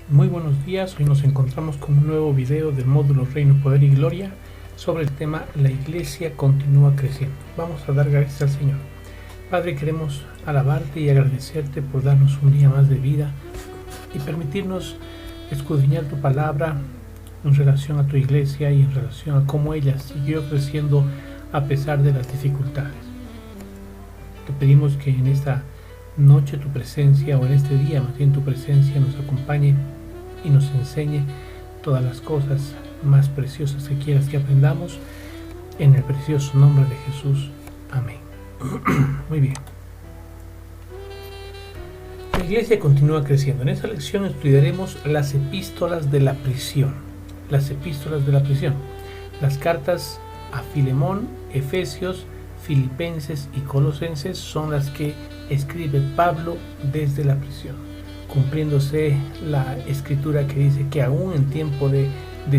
Muy buenos días, hoy nos encontramos con un nuevo video del módulo Reino, Poder y Gloria sobre el tema La Iglesia continúa creciendo. Vamos a dar gracias al Señor. Padre, queremos alabarte y agradecerte por darnos un día más de vida y permitirnos escudriñar tu palabra en relación a tu iglesia y en relación a cómo ella siguió creciendo a pesar de las dificultades. Te pedimos que en esta noche tu presencia, o en este día más bien tu presencia, nos acompañe y nos enseñe todas las cosas más preciosas que quieras que aprendamos, en el precioso nombre de Jesús. Amén. Muy bien. La iglesia continúa creciendo. En esta lección estudiaremos las epístolas de la prisión. Las epístolas de la prisión. Las cartas a Filemón, Efesios, Filipenses y Colosenses son las que escribe Pablo desde la prisión, cumpliéndose la escritura que dice que aún en tiempo de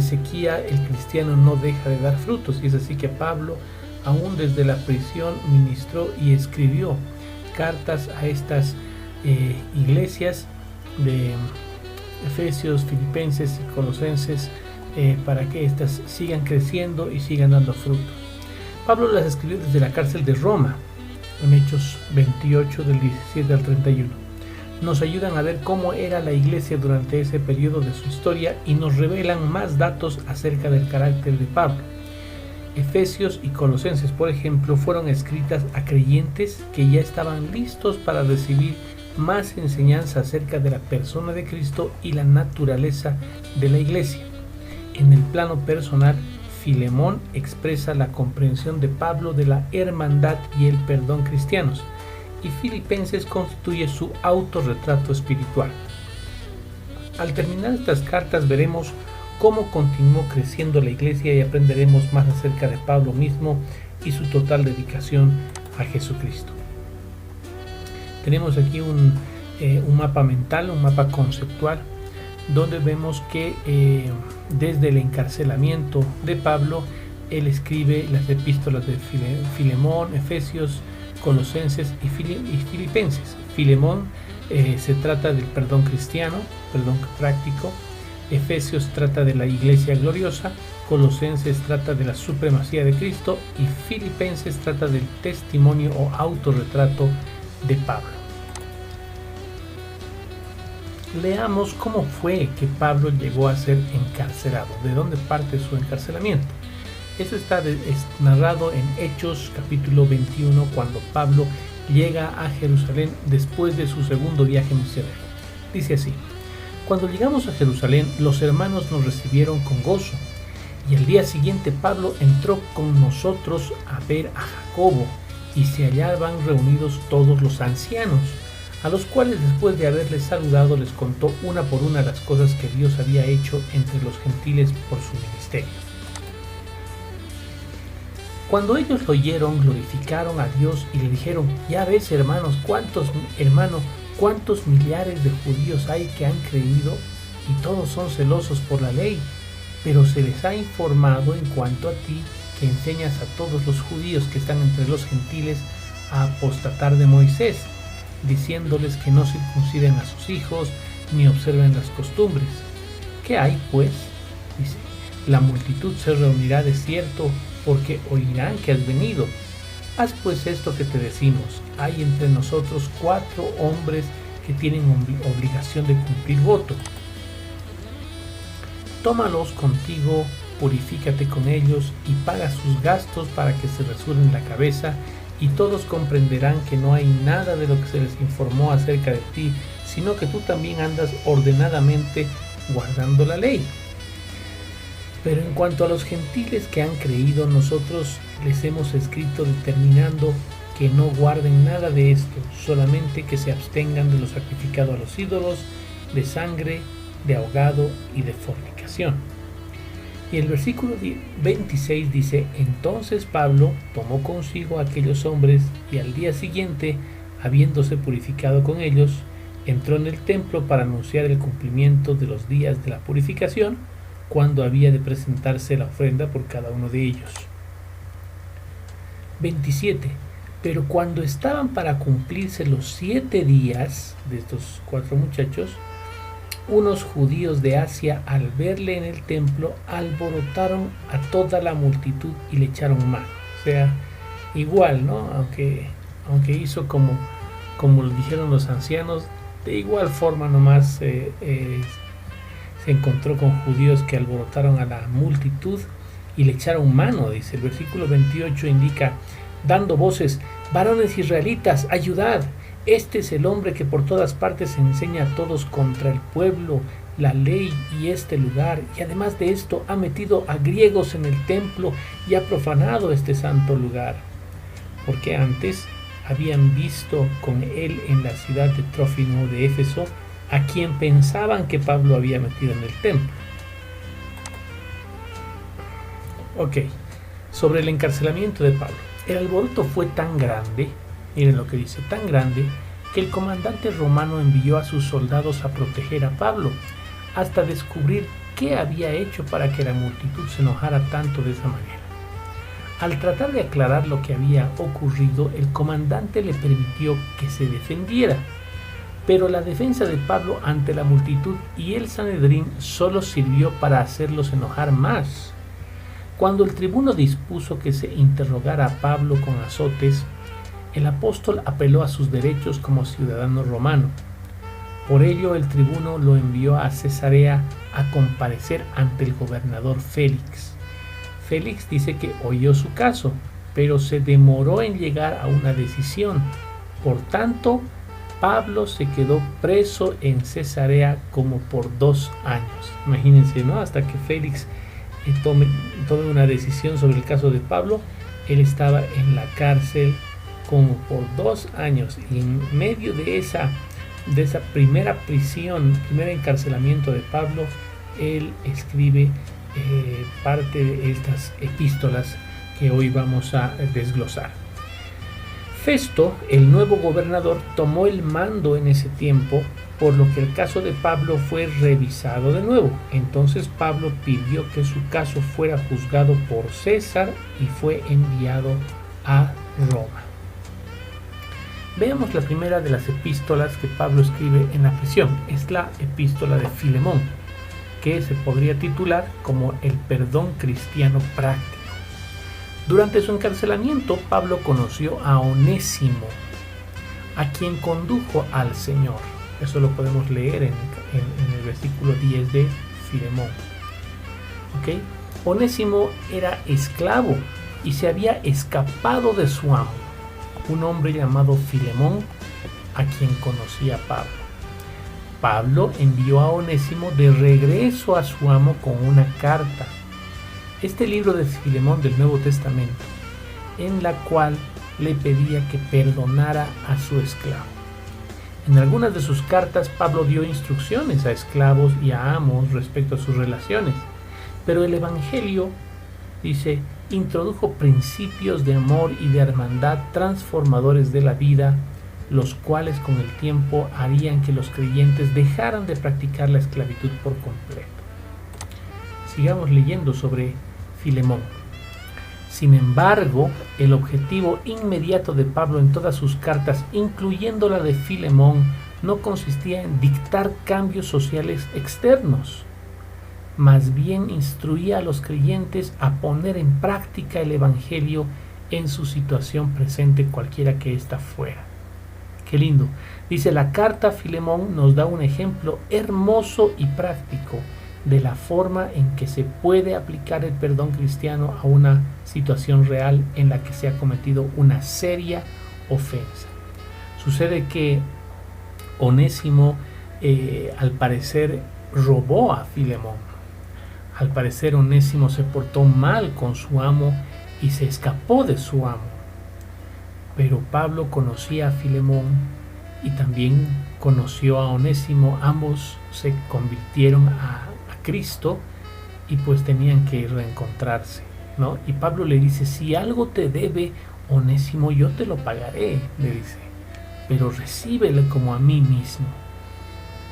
sequía el cristiano no deja de dar frutos, y es así que Pablo aún desde la prisión ministró y escribió cartas a estas iglesias de Efesios, Filipenses y Colosenses para que éstas sigan creciendo y sigan dando frutos. Pablo las escribió desde la cárcel de Roma, en Hechos 28 del 17 al 31. Nos ayudan a ver cómo era la iglesia durante ese periodo de su historia y nos revelan más datos acerca del carácter de Pablo. Efesios y Colosenses, por ejemplo, fueron escritas a creyentes que ya estaban listos para recibir más enseñanza acerca de la persona de Cristo y la naturaleza de la iglesia. En el plano personal, Filemón expresa la comprensión de Pablo de la hermandad y el perdón cristianos, y Filipenses constituye su autorretrato espiritual. Al terminar estas cartas veremos cómo continuó creciendo la iglesia y aprenderemos más acerca de Pablo mismo y su total dedicación a Jesucristo. Tenemos aquí un mapa mental, un mapa conceptual, donde vemos que desde el encarcelamiento de Pablo, él escribe las epístolas de Filemón, Efesios, Colosenses y Filipenses. Filemón se trata del perdón cristiano, perdón práctico. Efesios trata de la iglesia gloriosa. Colosenses trata de la supremacía de Cristo. Y Filipenses trata del testimonio o autorretrato de Pablo. Leamos cómo fue que Pablo llegó a ser encarcelado, de dónde parte su encarcelamiento. Eso está narrado en Hechos capítulo 21, cuando Pablo llega a Jerusalén después de su segundo viaje misionero. Dice así: cuando llegamos a Jerusalén, los hermanos nos recibieron con gozo, y al día siguiente Pablo entró con nosotros a ver a Jacobo, y se hallaban reunidos todos los ancianos, a los cuales después de haberles saludado les contó una por una las cosas que Dios había hecho entre los gentiles por su ministerio. Cuando ellos lo oyeron, glorificaron a Dios y le dijeron: ya ves, hermanos, cuántos millares de judíos hay que han creído, y todos son celosos por la ley, pero se les ha informado en cuanto a ti, que enseñas a todos los judíos que están entre los gentiles a apostatar de Moisés, diciéndoles que no circunciden a sus hijos ni observen las costumbres. ¿Qué hay, pues? Dice: la multitud se reunirá de cierto, porque oirán que has venido. Haz pues esto que te decimos: hay entre nosotros 4 hombres que tienen obligación de cumplir voto. Tómalos contigo, purifícate con ellos y paga sus gastos para que se rasuren la cabeza, y todos comprenderán que no hay nada de lo que se les informó acerca de ti, sino que tú también andas ordenadamente guardando la ley. Pero en cuanto a los gentiles que han creído, nosotros les hemos escrito determinando que no guarden nada de esto, solamente que se abstengan de lo sacrificado a los ídolos, de sangre, de ahogado y de fornicación. Y el versículo 26 dice: entonces Pablo tomó consigo a aquellos hombres, y al día siguiente, habiéndose purificado con ellos, entró en el templo para anunciar el cumplimiento de los días de la purificación, cuando había de presentarse la ofrenda por cada uno de ellos. 27. Pero cuando estaban para cumplirse los 7 días de estos 4 muchachos, unos judíos de Asia, al verle en el templo, alborotaron a toda la multitud y le echaron mano. O sea, igual, ¿no? Aunque hizo como lo dijeron los ancianos, de igual forma nomás se encontró con judíos que alborotaron a la multitud y le echaron mano, dice. El versículo 28 indica, dando voces, varones israelitas, ayudad. Este es el hombre que por todas partes enseña a todos contra el pueblo, la ley y este lugar, y además de esto ha metido a griegos en el templo y ha profanado este santo lugar. Porque antes habían visto con él en la ciudad de Trófimo de Éfeso a quien pensaban que Pablo había metido en el templo. Ok, sobre el encarcelamiento de Pablo. El alboroto fue tan grande, miren lo que dice, tan grande, que el comandante romano envió a sus soldados a proteger a Pablo, hasta descubrir qué había hecho para que la multitud se enojara tanto de esa manera. Al tratar de aclarar lo que había ocurrido, el comandante le permitió que se defendiera, pero la defensa de Pablo ante la multitud y el Sanedrín solo sirvió para hacerlos enojar más. Cuando el tribuno dispuso que se interrogara a Pablo con azotes, el apóstol apeló a sus derechos como ciudadano romano. Por ello, el tribuno lo envió a Cesarea a comparecer ante el gobernador Félix. Félix dice que oyó su caso, pero se demoró en llegar a una decisión. Por tanto, Pablo se quedó preso en Cesarea como por 2 años. Imagínense, ¿no? Hasta que Félix tome una decisión sobre el caso de Pablo, él estaba en la cárcel como por 2 años. Y en medio de esa primera prisión, primer encarcelamiento de Pablo, él escribe parte de estas epístolas que hoy vamos a desglosar. Festo, el nuevo gobernador, tomó el mando en ese tiempo, por lo que el caso de Pablo fue revisado de nuevo. Entonces Pablo pidió que su caso fuera juzgado por César y fue enviado a Roma. Veamos la primera de las epístolas que Pablo escribe en la prisión. Es la epístola de Filemón, que se podría titular como el perdón cristiano práctico. Durante su encarcelamiento, Pablo conoció a Onésimo, a quien condujo al Señor. Eso lo podemos leer en el versículo 10 de Filemón. ¿Okay? Onésimo era esclavo y se había escapado de su amo, un hombre llamado Filemón, a quien conocía Pablo. Pablo envió a Onésimo de regreso a su amo con una carta. Este libro de Filemón del Nuevo Testamento, en la cual le pedía que perdonara a su esclavo. En algunas de sus cartas, Pablo dio instrucciones a esclavos y a amos respecto a sus relaciones, pero el Evangelio, dice, introdujo principios de amor y de hermandad transformadores de la vida, los cuales con el tiempo harían que los creyentes dejaran de practicar la esclavitud por completo. Sigamos leyendo sobre Filemón. Sin embargo, el objetivo inmediato de Pablo en todas sus cartas, incluyendo la de Filemón, no consistía en dictar cambios sociales externos. Más bien instruía a los creyentes a poner en práctica el Evangelio en su situación presente, cualquiera que ésta fuera. Qué lindo. Dice, la carta a Filemón nos da un ejemplo hermoso y práctico de la forma en que se puede aplicar el perdón cristiano a una situación real en la que se ha cometido una seria ofensa. Sucede que Onésimo al parecer robó a Filemón. Al parecer Onésimo se portó mal con su amo y se escapó de su amo. Pero Pablo conocía a Filemón y también conoció a Onésimo. Ambos se convirtieron a Cristo y pues tenían que reencontrarse, ¿no? Y Pablo le dice, si algo te debe Onésimo, yo te lo pagaré, le dice, pero recíbele como a mí mismo.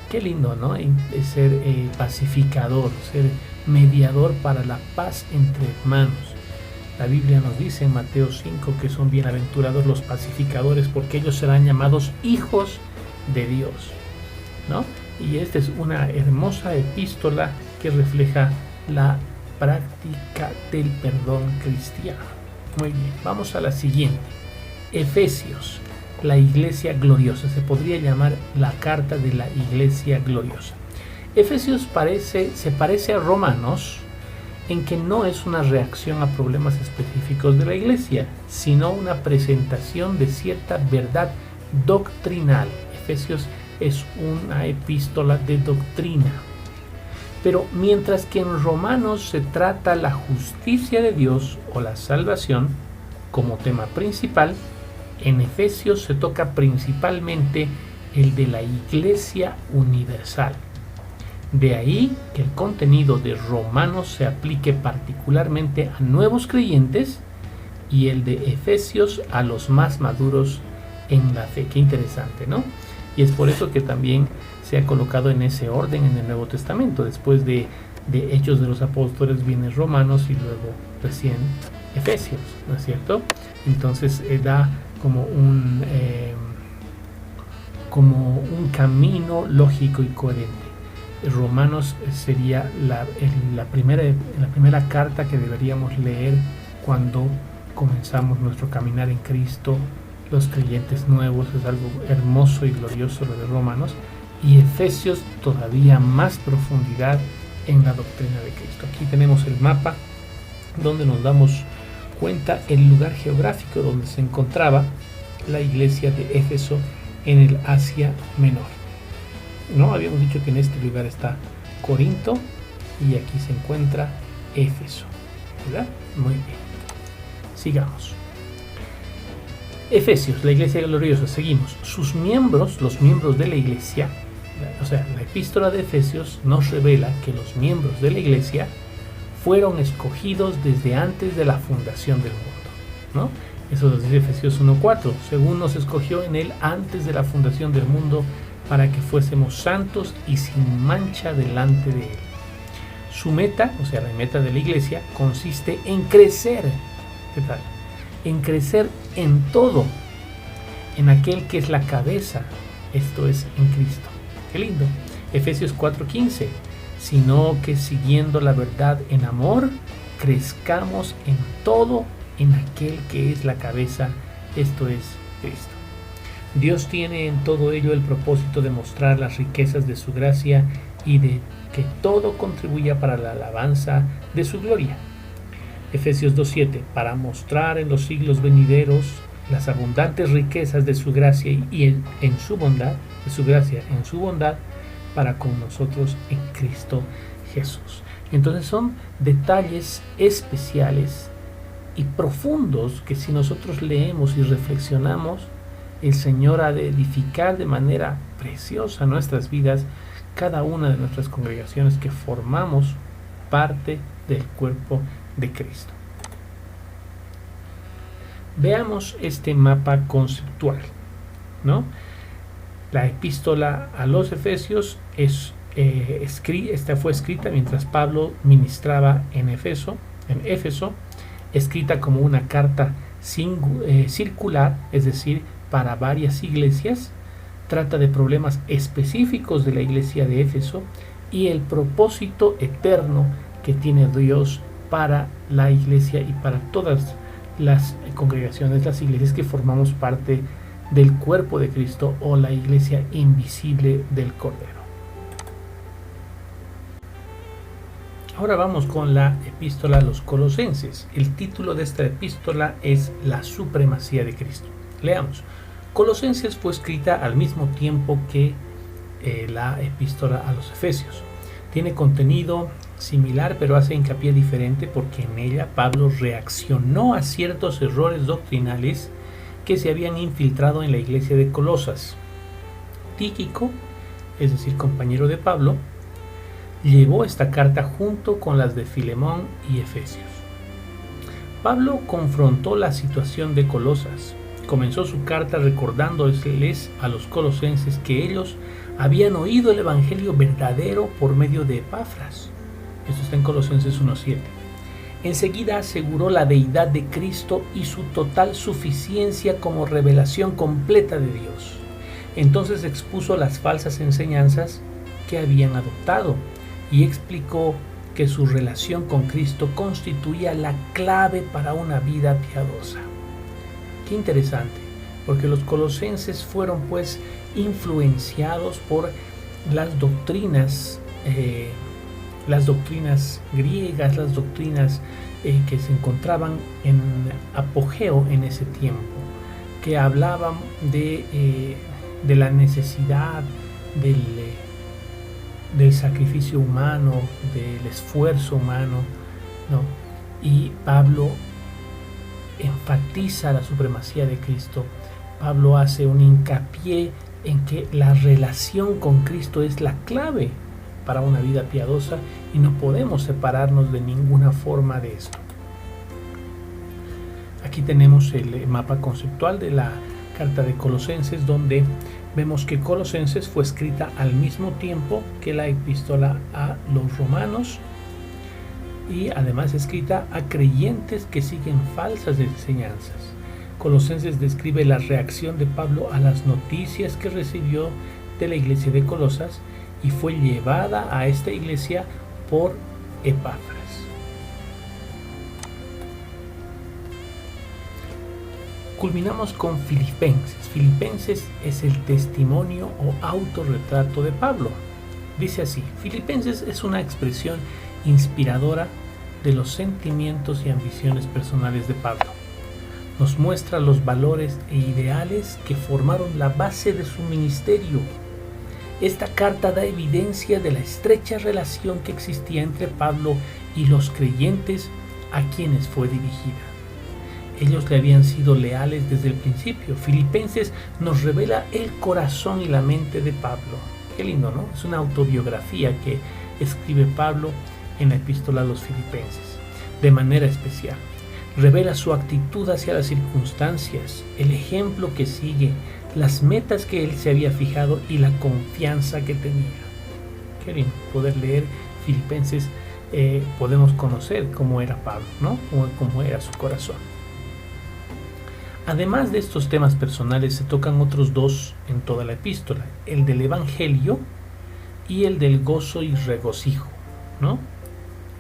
Qué lindo, ¿no? Ser pacificador, ser mediador para la paz entre hermanos. La Biblia nos dice en Mateo 5 que son bienaventurados los pacificadores porque ellos serán llamados hijos de Dios, ¿no? Y esta es una hermosa epístola que refleja la práctica del perdón cristiano. Muy bien, vamos a la siguiente. Efesios, la iglesia gloriosa. Se podría llamar la carta de la iglesia gloriosa. Efesios se parece a Romanos en que no es una reacción a problemas específicos de la iglesia, sino una presentación de cierta verdad doctrinal. Efesios es una epístola de doctrina. Pero mientras que en Romanos se trata la justicia de Dios o la salvación como tema principal, en Efesios se toca principalmente el de la iglesia universal. De ahí que el contenido de Romanos se aplique particularmente a nuevos creyentes y el de Efesios a los más maduros en la fe. Qué interesante, ¿no? Y es por eso que también se ha colocado en ese orden en el Nuevo Testamento. Después de Hechos de los Apóstoles viene Romanos y luego recién Efesios, ¿no es cierto? Entonces da como un camino lógico y coherente. Romanos sería la primera carta que deberíamos leer cuando comenzamos nuestro caminar en Cristo, los creyentes nuevos. Es algo hermoso y glorioso lo de Romanos, y Efesios todavía más profundidad en la doctrina de Cristo. Aquí tenemos el mapa donde nos damos cuenta el lugar geográfico donde se encontraba la iglesia de Éfeso en el Asia Menor. No habíamos dicho que en este lugar está Corinto y aquí se encuentra Éfeso, ¿verdad? Muy bien, sigamos. Efesios, la iglesia gloriosa. Seguimos. Sus miembros, los miembros de la iglesia, o sea, la epístola de Efesios nos revela que los miembros de la iglesia fueron escogidos desde antes de la fundación del mundo, ¿no? Eso lo dice Efesios 1:4. Según nos escogió en él antes de la fundación del mundo, para que fuésemos santos y sin mancha delante de él. Su meta, o sea, la meta de la iglesia, consiste en crecer. ¿Qué tal? En crecer en todo, en aquel que es la cabeza, esto es, en Cristo. Qué lindo. Efesios 4:15. Sino que siguiendo la verdad en amor, crezcamos en todo en aquel que es la cabeza, esto es, Cristo. Dios tiene en todo ello el propósito de mostrar las riquezas de su gracia y de que todo contribuya para la alabanza de su gloria. Efesios 2:7, para mostrar en los siglos venideros las abundantes riquezas de su gracia y en su bondad, de su gracia en su bondad para con nosotros en Cristo Jesús. Entonces son detalles especiales y profundos que si nosotros leemos y reflexionamos, el Señor ha de edificar de manera preciosa nuestras vidas, cada una de nuestras congregaciones que formamos parte del cuerpo de Cristo. Veamos este mapa conceptual, ¿no? La epístola a los Efesios esta fue escrita mientras Pablo ministraba en Éfeso, escrita como una carta circular, es decir, para varias iglesias. Trata de problemas específicos de la iglesia de Éfeso y el propósito eterno que tiene Dios para la iglesia y para todas las congregaciones, las iglesias que formamos parte del cuerpo de Cristo o la iglesia invisible del Cordero. Ahora vamos con la epístola a los Colosenses. El título de esta epístola es La supremacía de Cristo. Leamos. Colosenses fue escrita al mismo tiempo que la epístola a los Efesios. Tiene contenido similar, pero hace hincapié diferente porque en ella Pablo reaccionó a ciertos errores doctrinales que se habían infiltrado en la iglesia de Colosas. Tíquico, es decir, compañero de Pablo, llevó esta carta junto con las de Filemón y Efesios. Pablo confrontó la situación de Colosas. Comenzó su carta recordándoles a los colosenses que ellos habían oído el evangelio verdadero por medio de Epafras. Esto está en Colosenses 1:7. Enseguida aseguró la deidad de Cristo y su total suficiencia como revelación completa de Dios. Entonces expuso las falsas enseñanzas que habían adoptado y explicó que su relación con Cristo constituía la clave para una vida piadosa. Qué interesante, porque los colosenses fueron pues influenciados por las doctrinas griegas, las doctrinas que se encontraban en apogeo en ese tiempo, que hablaban de la necesidad del sacrificio humano, del esfuerzo humano, ¿no? Y Pablo enfatiza la supremacía de Cristo. Pablo hace un hincapié en que la relación con Cristo es la clave para una vida piadosa y no podemos separarnos de ninguna forma de esto. Aquí tenemos el mapa conceptual de la carta de Colosenses, donde vemos que Colosenses fue escrita al mismo tiempo que la epístola a los romanos y además escrita a creyentes que siguen falsas enseñanzas. Colosenses describe la reacción de Pablo a las noticias que recibió de la iglesia de Colosas y fue llevada a esta iglesia por Epafras. Culminamos con Filipenses. Filipenses es el testimonio o autorretrato de Pablo. Dice así: Filipenses es una expresión inspiradora de los sentimientos y ambiciones personales de Pablo. Nos muestra los valores e ideales que formaron la base de su ministerio. Esta carta da evidencia de la estrecha relación que existía entre Pablo y los creyentes a quienes fue dirigida. Ellos le habían sido leales desde el principio. Filipenses nos revela el corazón y la mente de Pablo. Qué lindo, ¿no? Es una autobiografía que escribe Pablo en la epístola a los Filipenses, de manera especial. Revela su actitud hacia las circunstancias, el ejemplo que sigue, las metas que él se había fijado y la confianza que tenía. Qué lindo poder leer Filipenses, podemos conocer cómo era Pablo, ¿no? Cómo era su corazón. Además de estos temas personales, se tocan otros dos en toda la epístola: el del Evangelio y el del gozo y regocijo, ¿no?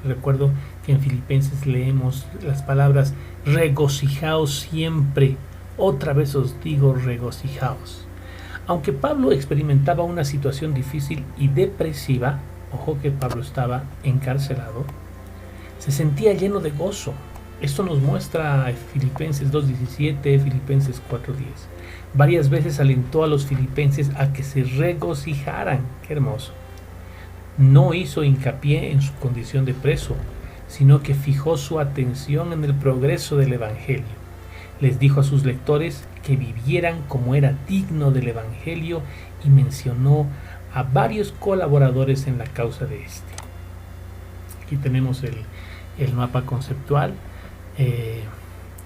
Recuerdo que en Filipenses leemos las palabras regocijaos siempre. Otra vez os digo regocijaos. Aunque Pablo experimentaba una situación difícil y depresiva, ojo que Pablo estaba encarcelado, se sentía lleno de gozo. Esto nos muestra Filipenses 2:17, Filipenses 4:10. Varias veces alentó a los filipenses a que se regocijaran. Qué hermoso. No hizo hincapié en su condición de preso, sino que fijó su atención en el progreso del Evangelio. Les dijo a sus lectores que vivieran como era digno del Evangelio y mencionó a varios colaboradores en la causa de este. Aquí tenemos el mapa conceptual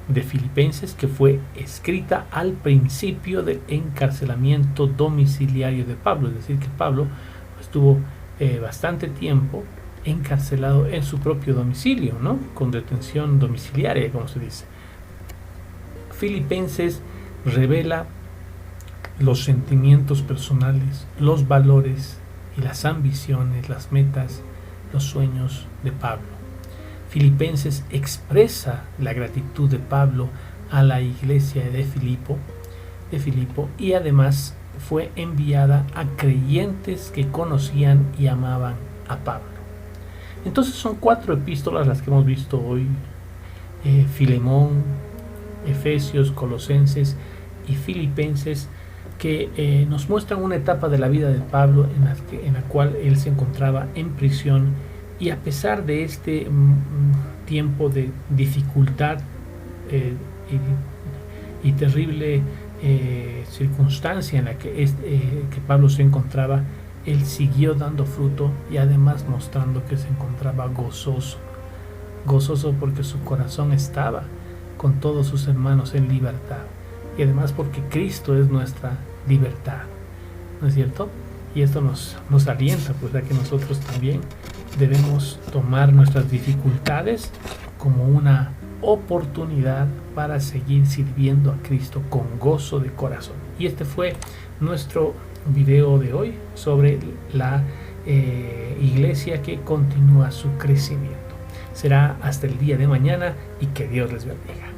de Filipenses, que fue escrita al principio del encarcelamiento domiciliario de Pablo, es decir, que Pablo estuvo bastante tiempo encarcelado en su propio domicilio, ¿no? Con detención domiciliaria, como se dice. Filipenses revela los sentimientos personales, los valores y las ambiciones, las metas, los sueños de Pablo. Filipenses expresa la gratitud de Pablo a la iglesia de Filipo y además fue enviada a creyentes que conocían y amaban a Pablo. Entonces son 4 epístolas las que hemos visto hoy: Filemón, Efesios, Colosenses y Filipenses, que nos muestran una etapa de la vida de Pablo en la cual él se encontraba en prisión, y a pesar de este tiempo de dificultad y terrible circunstancia en la que Pablo se encontraba, él siguió dando fruto y además mostrando que se encontraba gozoso porque su corazón estaba con todos sus hermanos en libertad, y además porque Cristo es nuestra libertad, ¿no es cierto? Y esto nos alienta pues a que nosotros también debemos tomar nuestras dificultades como una oportunidad para seguir sirviendo a Cristo con gozo de corazón. Y este fue nuestro video de hoy sobre la iglesia que continúa su crecimiento. Será hasta el día de mañana y que Dios les bendiga.